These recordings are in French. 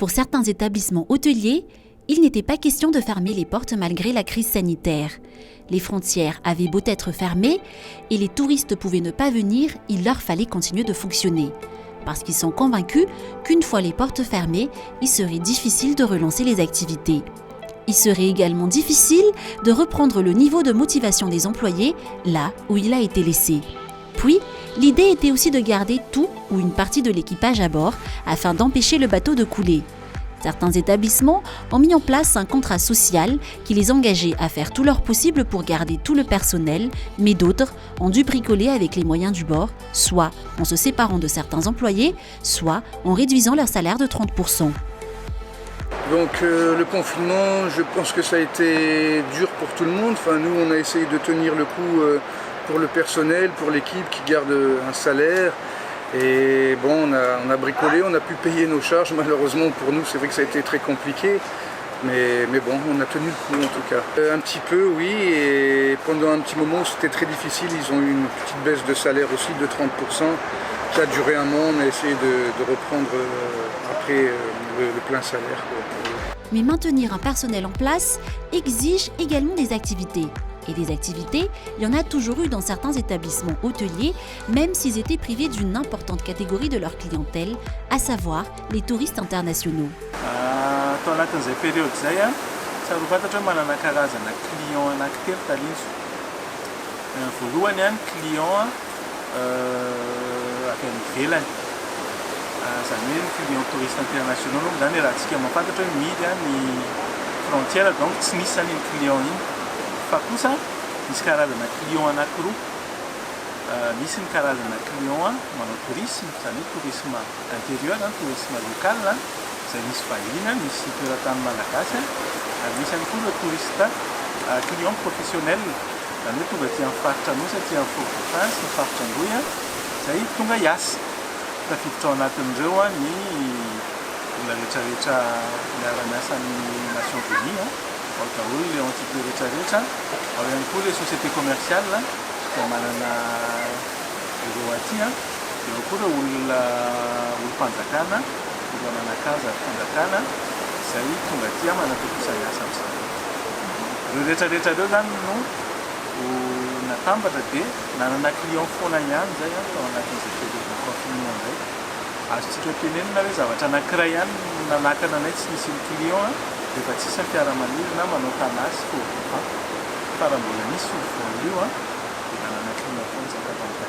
Pour certains établissements hôteliers, il n'était pas question de fermer les portes malgré la crise sanitaire. Les frontières avaient beau être fermées et les touristes pouvaient ne pas venir, il leur fallait continuer de fonctionner. Parce qu'ils sont convaincus qu'une fois les portes fermées, il serait difficile de relancer les activités. Il serait également difficile de reprendre le niveau de motivation des employés là où il a été laissé. Puis, l'idée était aussi de garder tout ou une partie de l'équipage à bord afin d'empêcher le bateau de couler. Certains établissements ont mis en place un contrat social qui les engageait à faire tout leur possible pour garder tout le personnel, mais d'autres ont dû bricoler avec les moyens du bord, soit en se séparant de certains employés, soit en réduisant leur salaire de 30%. Donc le confinement, je pense que ça a été dur pour tout le monde. Enfin, nous, on a essayé de tenir le coup pour le personnel, pour l'équipe qui garde un salaire. Et bon, on a bricolé, on a pu payer nos charges. Malheureusement pour nous, c'est vrai que ça a été très compliqué. Mais bon, on a tenu le coup en tout cas. Un petit peu, oui, et pendant un petit moment c'était très difficile, ils ont eu une petite baisse de salaire aussi de 30%. Ça a duré un mois, on a essayé de reprendre après le plein salaire. Mais maintenir un personnel en place exige également des activités. Et des activités, il y en a toujours eu dans certains établissements hôteliers, même s'ils étaient privés d'une importante catégorie de leur clientèle, à savoir les touristes internationaux. Tao anatin'izay période zay a sary fantatra hoe manana karazana client anankitelo taliso. Voalohany a ny client avy any ivelany. Zany hoe ny client touriste international moa zany raha antsika mahafantatra hoe mihidy a ny frontière donc tsy nisy zany ny client iny. Fa kosa misy karazana client anankiroa. Misy ny karazana client manao tourisme, zany hoe tourisme intérieur, tourisme local, izay misy vahiny, misy toeratany malagasy, ary misy ihany koa le touriste client professionnel, zany hoe tonga aty amin'ny faritra Anosy, aty amin'ny Fort-de-France, ny faritra Angoy, izay tonga hiasa. Tafiditra ao anatin'ireo ny olona rehetrarehetra miara-miasa amin'ny Nations Unies, ao daholo le entité rehetrarehetra, ao ihany koa le société commerciale izay manana ireo aty, eo koa ireo olo-mpanjakana, olo mananakaza fanjakana, izay tonga aty manam-piasan'ny miasa amin'izany. Ireo rehetrarehetra ireo zany no natambatra dia nanana client foana ihany zay tao anatin'izay période confinement zay. Azontsika tenenina hoe zavatra anankiray ihany nanakana anay tsy nisy ny client rehefa tsisy ny fiaramanidina na manao tanasy fa raha mbola nisy voanio dia nanana client foana zakata amin'ny.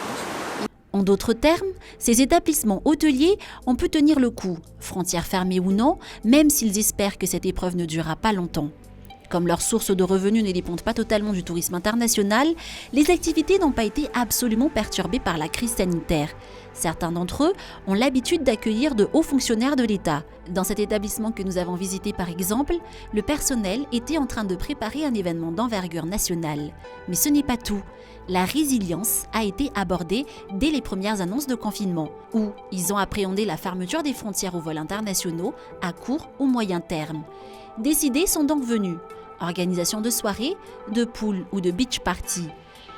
En d'autres termes, ces établissements hôteliers ont pu tenir le coup, frontières fermées ou non, même s'ils espèrent que cette épreuve ne durera pas longtemps. Comme leur source de revenus ne dépend pas totalement du tourisme international, les activités n'ont pas été absolument perturbées par la crise sanitaire. Certains d'entre eux ont l'habitude d'accueillir de hauts fonctionnaires de l'État. Dans cet établissement que nous avons visité par exemple, le personnel était en train de préparer un événement d'envergure nationale. Mais ce n'est pas tout. La résilience a été abordée dès les premières annonces de confinement, où ils ont appréhendé la fermeture des frontières aux vols internationaux à court ou moyen terme. Des idées sont donc venues. Organisation de soirées, de pool ou de beach party.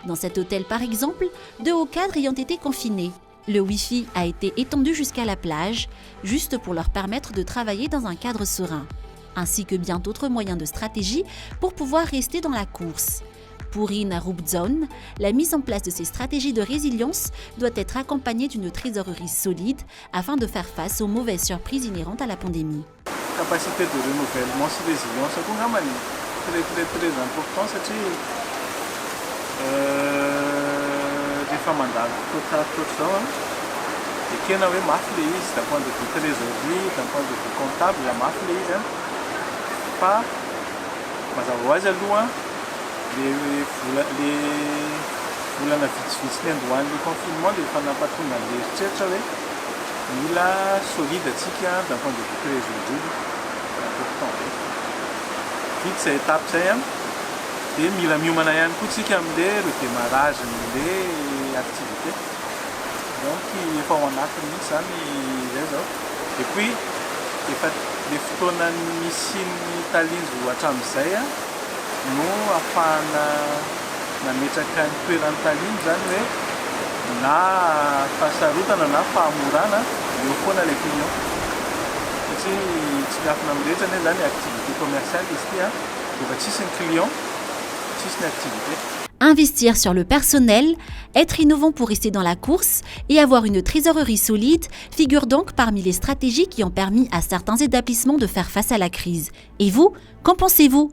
Dans cet hôtel par exemple, 2 hauts cadres ayant été confinés. Le Wi-Fi a été étendu jusqu'à la plage, juste pour leur permettre de travailler dans un cadre serein, ainsi que bien d'autres moyens de stratégie pour pouvoir rester dans la course. Pour Ina Rubzon, la mise en place de ces stratégies de résilience doit être accompagnée d'une trésorerie solide afin de faire face aux mauvaises surprises inhérentes à la pandémie. Capacité de renouvellement sur résilience, c'est très important, c'est rehefa mandalo toetra dia tena hoe mafy le izy d'un point de vue trésorerie, d'un point de vue comptable mafy le izy fa mazava ho azy aloha le volana vitsivitsy ny andohan'le confinement dia efa nampatonga an'le eritreritra hoe mila solide atsika d'un point de vue trésorerie important vita izay étape zay dia mila miomana ihany koa tsika amin'le redémarrage n'le activité donc efa ao anatiny mihitsy zany zay zao et puis efa le fotoana misy ny talinjo hatramin'izay no ahafahana nametraka ny toeran'ny talinjo zany hoe na fahasarotana na fahamorana eo foana le client satria tsy miafina mirehetra ne zany activité commerciale izy ty a de fa tsisy ny client tsisy ny activité. Investir sur le personnel, être innovant pour rester dans la course et avoir une trésorerie solide figure donc parmi les stratégies qui ont permis à certains établissements de faire face à la crise. Et vous, qu'en pensez-vous ?